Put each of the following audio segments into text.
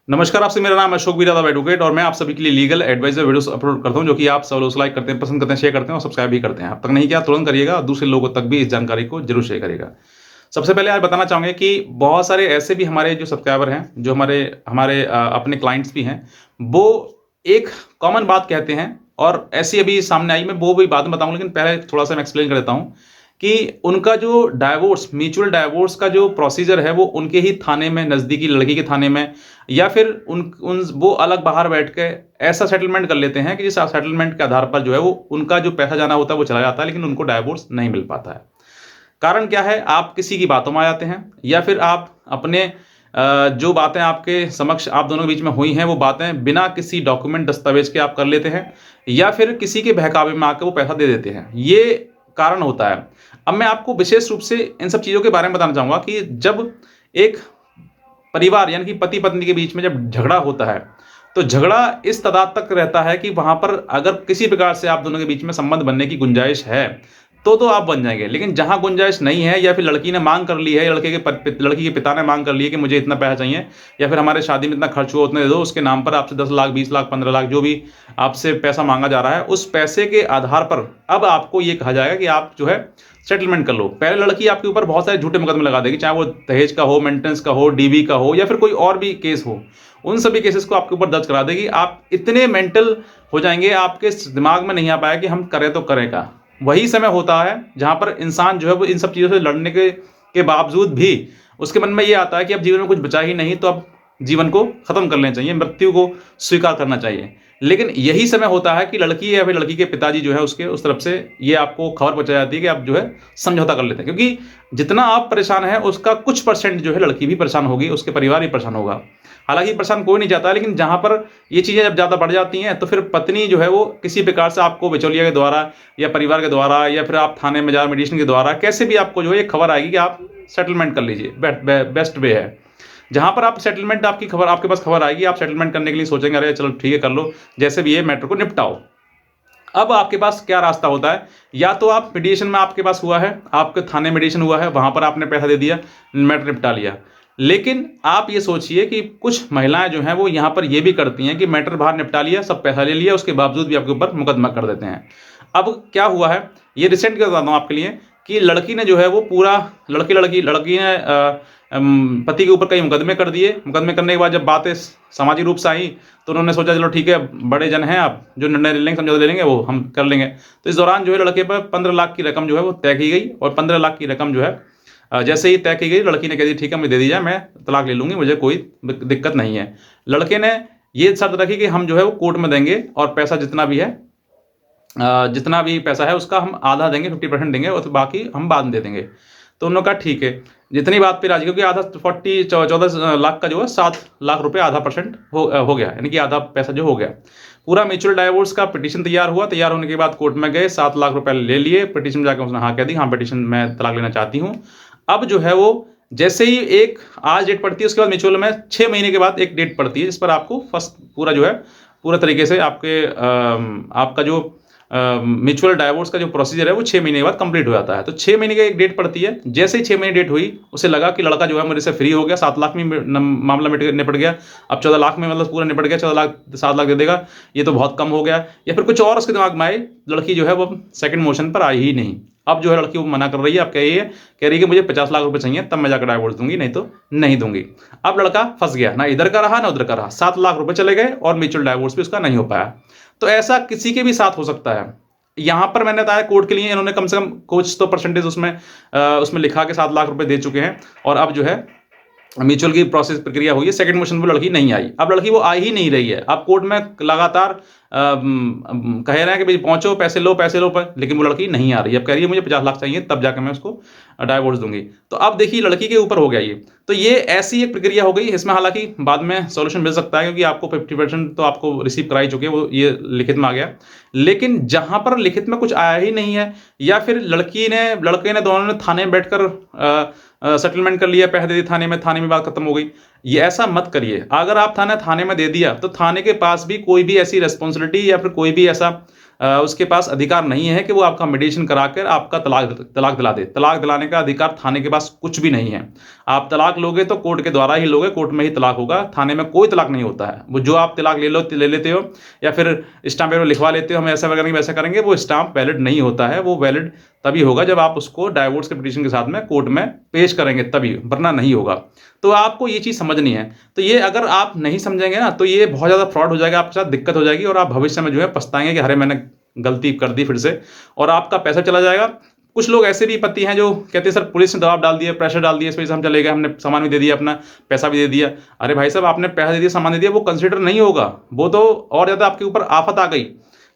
नमस्कार, आपसे मेरा नाम अशोक वीर यादव एडवोकेट और मैं आप सभी के लिए लीगल एडवाइजर वीडियोस अपलोड करता हूं जो कि आप सब लोग लाइक करते हैं, पसंद करते हैं, शेयर करते हैं और सब्सक्राइब भी करते हैं। अब तक नहीं किया तुरंत करिएगा और दूसरे लोगों तक भी इस जानकारी को जरूर शेयर करिएगा। सबसे पहले आज बताना चाहूंगे कि बहुत सारे ऐसे भी हमारे जो सब्सक्राइबर हैं, जो हमारे हमारे अपने क्लाइंट्स भी हैं, वो एक कॉमन बात कहते हैं और ऐसी अभी सामने आई, मैं वो भी बाद में बताऊंगा, लेकिन पहले थोड़ा सा मैं एक्सप्लेन कर देता हूं कि उनका जो डाइवोर्स, म्यूचुअल डाइवोर्स का जो प्रोसीजर है वो उनके ही थाने में, नज़दीकी लड़की के थाने में, या फिर उन वो अलग बाहर बैठ के ऐसा सेटलमेंट कर लेते हैं कि जिस सेटलमेंट के आधार पर जो है वो उनका जो पैसा जाना होता है वो चला जाता है, लेकिन उनको डाइवोर्स नहीं मिल पाता है। कारण क्या है? आप किसी की बातों में आ जाते हैं, या फिर आप अपने जो बातें आपके समक्ष आप दोनों के बीच में हुई हैं वो बातें बिना किसी डॉक्यूमेंट दस्तावेज के आप कर लेते हैं, या फिर किसी के बहकावे में आकर वो पैसा दे देते हैं। ये कारण होता है। अब मैं आपको विशेष रूप से इन सब चीज़ों के बारे में बताना चाहूँगा कि जब एक परिवार यानी कि पति पत्नी के बीच में जब झगड़ा होता है, तो झगड़ा इस तादाद तक रहता है कि वहाँ पर अगर किसी प्रकार से आप दोनों के बीच में संबंध बनने की गुंजाइश है, तो आप बन जाएँगे। लेकिन जहाँ गुंजाइश नहीं है, या फिर लड़की ने माँग कर ली है, या लड़की के पिता ने माँग कर ली है कि मुझे इतना पैसा चाहिए, या फिर हमारे शादी में इतना खर्च हुआ उतने दे दो, उसके नाम पर आपसे 10 लाख, 20 लाख, 15 लाख जो भी आपसे पैसा माँगा जा रहा है, उस पैसे के आधार पर अब आपको ये कहा जाएगा कि आप जो है सेटलमेंट कर लो। पहले लड़की आपके ऊपर बहुत सारे झूठे मुकदमे लगा देगी, चाहे वो दहेज का हो, मेंटेनेंस का हो, डीबी का हो, या फिर कोई और भी केस हो। उन सभी केसेस को आपके ऊपर दर्ज करा देगी। आप इतने मेंटल हो जाएंगे, आपके दिमाग में नहीं आ पाया कि हम करें तो करें क्या। वही समय होता है जहां पर इंसान जो है वो इन सब चीज़ों से लड़ने के बावजूद भी उसके मन में ये आता है कि अब जीवन में कुछ बचा ही नहीं, तो अब जीवन को खत्म कर लेना चाहिए, मृत्यु को स्वीकार करना चाहिए। लेकिन यही समय होता है कि लड़की या फिर लड़की के पिताजी जो है उसके उस तरफ से ये आपको खबर पहुंचाई जाती है कि आप जो है समझौता कर लेते हैं, क्योंकि जितना आप परेशान हैं उसका कुछ परसेंट जो है लड़की भी परेशान होगी, उसके परिवार भी परेशान होगा। हालांकि परेशान कोई नहीं जाता, लेकिन जहां पर ये चीज़ें जब ज़्यादा बढ़ जाती हैं तो फिर पत्नी जो है वो किसी प्रकार से आपको बिचौलिया के द्वारा या परिवार के द्वारा या फिर आप थाने में जा मेडिएशन के द्वारा कैसे भी आपको जो है ये खबर आएगी कि आप सेटलमेंट कर लीजिए। बेस्ट वे है जहां पर आप सेटलमेंट, आपकी खबर आपके पास खबर आएगी, आप सेटलमेंट करने के लिए सोचेंगे अरे चलो ठीक है कर लो, जैसे भी ये मैटर को निपटाओ। अब आपके पास क्या रास्ता होता है? या तो आप मीडिएशन में आपके पास हुआ है, आपके थाने मीडिएशन हुआ है, वहां पर आपने पैसा दे दिया, मैटर निपटा लिया। लेकिन आप ये सोचिए कि कुछ महिलाएं जो हैं वो यहाँ पर ये भी करती हैं कि मैटर बाहर निपटा लिया, सब पैसा ले लिया, उसके बावजूद भी आपके ऊपर मुकदमा कर देते हैं। अब क्या हुआ है, ये रिसेंट का बताता हूँ आपके लिए कि लड़की ने जो है वो पूरा लड़की ने पति के ऊपर कई मुकदमे कर दिए। मुकदमे करने के बाद जब बातें सामाजिक रूप से आई तो उन्होंने सोचा चलो ठीक है, बड़े जन हैं, आप जो निर्णय ले लेंगे, समझौता ले लेंगे, वो हम कर लेंगे। तो इस दौरान जो है लड़के पर 15 लाख की रकम जो है वो तय की गई, और 15 लाख की रकम जो है जैसे ही तय की गई, लड़की ने कह दी ठीक है मुझे दे दी जाए, मैं तलाक ले लूंगी, मुझे कोई दिक्कत नहीं है। लड़के ने ये शर्त रखी कि हम जो है वो कोर्ट में देंगे और पैसा जितना भी है, जितना भी पैसा है उसका हम आधा देंगे, 50% देंगे, और बाकी हम बाद में दे देंगे। तो उन्होंने कहा ठीक है, जितनी बात पे राजी, क्योंकि आधा 14 लाख का जो है 7 लाख रुपए आधा परसेंट हो गया, यानी कि आधा पैसा जो हो गया। पूरा म्यूचुअल डाइवोर्स का पिटीशन तैयार हुआ, तैयार होने के बाद कोर्ट में गए, 7 लाख रुपए ले लिए, पिटीशन में जाकर उसने हाँ कह दी, हाँ पिटीशन मैं तलाक लेना चाहती हूँ। अब जो है वो जैसे ही एक आज डेट पड़ती है, उसके बाद म्यूचुअल में 6 महीने के बाद एक डेट पड़ती है, जिस पर आपको फर्स्ट पूरा जो है पूरा तरीके से आपका जो म्यूचुअल डाइवोर्स का जो प्रोसीजर है वो 6 महीने के बाद कंप्लीट हो जाता है। तो 6 महीने की एक डेट पड़ती है। जैसे ही 6 महीने डेट हुई, उसे लगा कि लड़का जो है मेरे से फ्री हो गया, 7 लाख में मामला निपट गया, अब 14 लाख में मतलब पूरा निपट गया, 14 लाख 7 लाख दे देगा, ये तो बहुत कम हो गया। या फिर कुछ और उसके दिमाग में आए, लड़की जो है वो सेकंड मोशन पर आई ही नहीं। अब जो है लड़की वो मना कर रही है, अब कह रही है कि मुझे 50 लाख रुपए चाहिए, तब मैं जाकर डाइवोर्स दूंगी, नहीं तो नहीं दूंगी। अब लड़का फंस गया, ना इधर का रहा ना उधर का रहा, 7 लाख रुपए चले गए और म्यूचुअल डाइवोर्स भी उसका नहीं हो पाया। तो ऐसा किसी के भी साथ हो सकता है। यहां पर मैंने बताया कोर्ट के लिए इन्होंने कम से कम कुछ तो परसेंटेज उसमें लिखा के 7 लाख रुपए दे चुके हैं, और अब जो है म्यूचुअल की प्रोसेस प्रक्रिया हुई है, सेकंड मोशन पर लड़की नहीं आई। अब लड़की वो आ ही नहीं रही है। अब कोर्ट में लगातार कह रहे हैं कि भाई पहुंचो, पैसे लो लेकिन वो लड़की नहीं आ रही है। अब कह रही है मुझे 50 लाख चाहिए, तब जाकर मैं उसको डाइवोर्स दूंगी। तो अब देखिए लड़की के ऊपर हो गया ये। तो ये ऐसी एक प्रक्रिया हो गई। इसमें हालांकि बाद में सॉल्यूशन मिल सकता है, क्योंकि आपको 50% तो आपको रिसीव कराई चुके हैं, वो ये लिखित में आ गया। लेकिन जहां पर लिखित में कुछ आया ही नहीं है, या फिर लड़के ने दोनों ने थाने में बैठकर सेटलमेंट कर लिया, पैसे दे दिए थाने में बात खत्म हो गई। ये ऐसा मत करिए। अगर आप थाने में दे दिया तो थाने के पास भी कोई भी ऐसी रेस्पॉन्सिबिलिटी या फिर कोई भी ऐसा उसके पास अधिकार नहीं है कि वो आपका मेडिएशन कराकर आपका तलाक दिला दे। तलाक दिलाने का अधिकार थाने के पास कुछ भी नहीं है। आप तलाक लोगे तो कोर्ट के द्वारा ही लोगे, कोर्ट में ही तलाक होगा, थाने में कोई तलाक नहीं होता है। वो जो आप तलाक ले लेते हो या फिर स्टाम्प पेपर लिखवा लेते हो, हम ऐसा करेंगे वैसा करेंगे, वो स्टाम्प वैलिड नहीं होता है। वो वैलिड तभी होगा जब आप उसको डाइवोर्स के पिटीशन के साथ में कोर्ट में पेश करेंगे, तभी, वरना नहीं होगा। तो आपको ये चीज़ समझनी है। तो ये अगर आप नहीं समझेंगे ना, तो ये बहुत ज़्यादा फ्रॉड हो जाएगा, आपके साथ दिक्कत हो जाएगी और आप भविष्य में जो है पछताएंगे कि अरे मैंने गलती कर दी फिर से, और आपका पैसा चला जाएगा। कुछ लोग ऐसे भी पति हैं जो कहते हैं सर पुलिस ने दबाव डाल दिया, प्रेशर डाल दिया, इस वजह से हम चले गए, हमने सामान भी दे दिया, अपना पैसा भी दे दिया। अरे भाई साहब, आपने पैसा दे दिया, सामान दे दिया, वो कंसिडर नहीं होगा, वो तो और ज़्यादा आपके ऊपर आफत आ गई।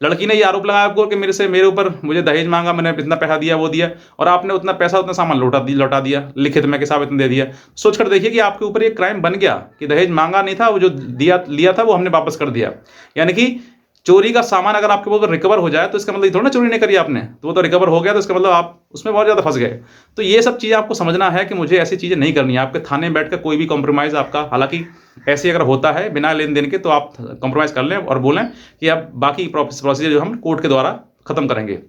लड़की ने ये आरोप लगाया आपको कि मेरे ऊपर मुझे दहेज मांगा, मैंने इतना पैसा दिया, वो दिया, और आपने उतना पैसा उतना सामान लौटा दिया, लिखित में कि साहब इतना दे दिया। सोच कर देखिए कि आपके ऊपर ये क्राइम बन गया कि दहेज मांगा नहीं था, वो जो लिया था वो हमने वापस कर दिया। यानी कि चोरी का सामान अगर आपके ऊपर रिकवर हो जाए तो इसका मतलब ये थोड़ा ना चोरी नहीं करी आपने, तो वो तो रिकवर हो गया, तो इसका मतलब आप उसमें बहुत ज़्यादा फंस गए। तो ये सब चीज़ें आपको समझना है कि मुझे ऐसी चीज़ें नहीं करनी है। आपके थाने में बैठकर कोई भी कॉम्प्रोमाइज़ आपका, हालांकि ऐसे अगर होता है बिना लेन देन के, तो आप कॉम्प्रोमाइज़ कर लें और बोलें कि अब बाकी प्रोसीजर जो हम कोर्ट के द्वारा ख़त्म करेंगे।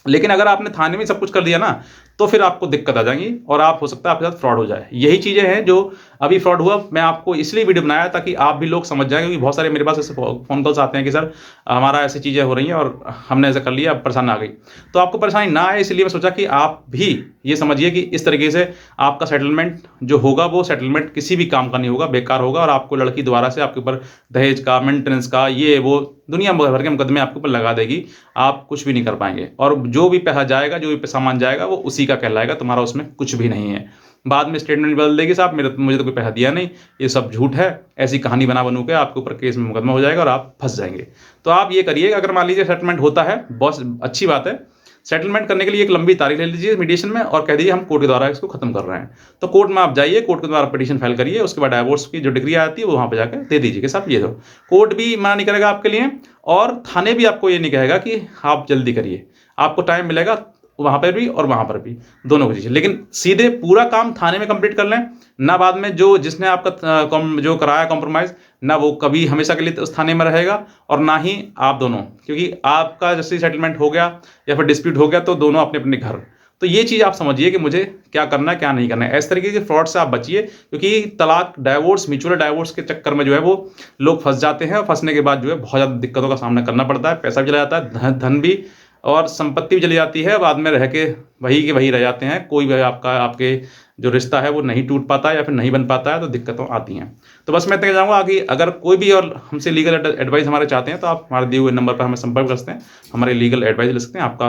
लेकिन अगर आपने थाने में सब कुछ कर दिया ना, तो फिर आपको दिक्कत आ जाएगी और आप हो सकता है आपके साथ फ्रॉड हो जाए। यही चीज़ें हैं जो अभी फ्रॉड हुआ। मैं आपको इसलिए वीडियो बनाया ताकि आप भी लोग समझ जाएं, क्योंकि बहुत सारे मेरे पास ऐसे फ़ोन कॉल्स आते हैं कि सर हमारा ऐसी चीज़ें हो रही हैं और हमने ऐसा कर लिया, अब परेशानी आ गई। तो आपको परेशानी ना आए इसलिए मैं सोचा कि आप भी ये समझिए कि इस तरीके से आपका सेटलमेंट जो होगा, वो सेटलमेंट किसी भी काम का नहीं होगा, बेकार होगा, और आपको लड़की दोबारा से आपके ऊपर दहेज का, मेंटेनेंस का, ये वो दुनिया भर के मुकदमे आपके ऊपर लगा देगी। आप कुछ भी नहीं कर पाएंगे, और जो भी पैसा जाएगा, जो भी सामान जाएगा, वो उसी का कहलाएगा, तुम्हारा उसमें कुछ भी नहीं है। बाद में स्टेटमेंट बदल देगी साहब, मुझे तो कोई पैसा दिया नहीं, ये सब झूठ है, ऐसी कहानी बनू के आपके ऊपर केस में मुकदमा हो जाएगा और आप फंस जाएंगे। तो आप ये करिएगा, अगर मान लीजिए सेटलमेंट होता है, बहुत अच्छी बात है। सेटलमेंट करने के लिए एक लंबी तारीख ले लीजिए मीडिएशन में और कह दीजिए हम कोर्ट के द्वारा इसको खत्म कर रहे हैं। तो कोर्ट में आप जाइए, कोर्ट के द्वारा पिटीशन फाइल करिए, उसके बाद डाइवोर्स की जो डिग्री आती है वो वहाँ पे जाकर दे दीजिए कि साहब ये दो। कोर्ट भी मना नहीं करेगा आपके लिए, और थाने भी आपको ये नहीं कहेगा कि आप जल्दी करिए, आपको टाइम मिलेगा वहाँ पर भी और वहाँ पर भी, दोनों को चीज़ें। लेकिन सीधे पूरा काम थाने में कंप्लीट कर लें ना, बाद में जो जिसने आपका जो कराया कॉम्प्रोमाइज़, ना वो कभी हमेशा के लिए उस थाने में रहेगा, और ना ही आप दोनों, क्योंकि आपका जैसे सेटलमेंट हो गया या फिर डिस्प्यूट हो गया तो दोनों अपने अपने घर। तो ये चीज़ आप समझिए कि मुझे क्या करना है क्या नहीं करना है। इस तरीके के फ्रॉड से आप बचिए, क्योंकि तलाक, डाइवोर्स, म्यूचुअल डाइवोर्स के चक्कर में जो है वो लोग फंस जाते हैं, और फंसने के बाद जो है बहुत ज़्यादा दिक्कतों का सामना करना पड़ता है, पैसा भी चला जाता है, धन भी, और संपत्ति भी चली जाती है। बाद में रह के वही के वही रह जाते हैं, कोई भी आपके जो रिश्ता है वो नहीं टूट पाता है या फिर नहीं बन पाता है, तो दिक्कतें आती हैं। तो बस मैं इतना चाहूँगा कि अगर कोई भी और हमसे लीगल एडवाइस हमारे चाहते हैं तो आप हमारे दिए हुए नंबर पर हमें संपर्क कर सकते हैं, हमारे लीगल एडवाइस ले सकते हैं। आपका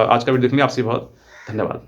आज का वीडियो देखने के लिए आपसे बहुत धन्यवाद।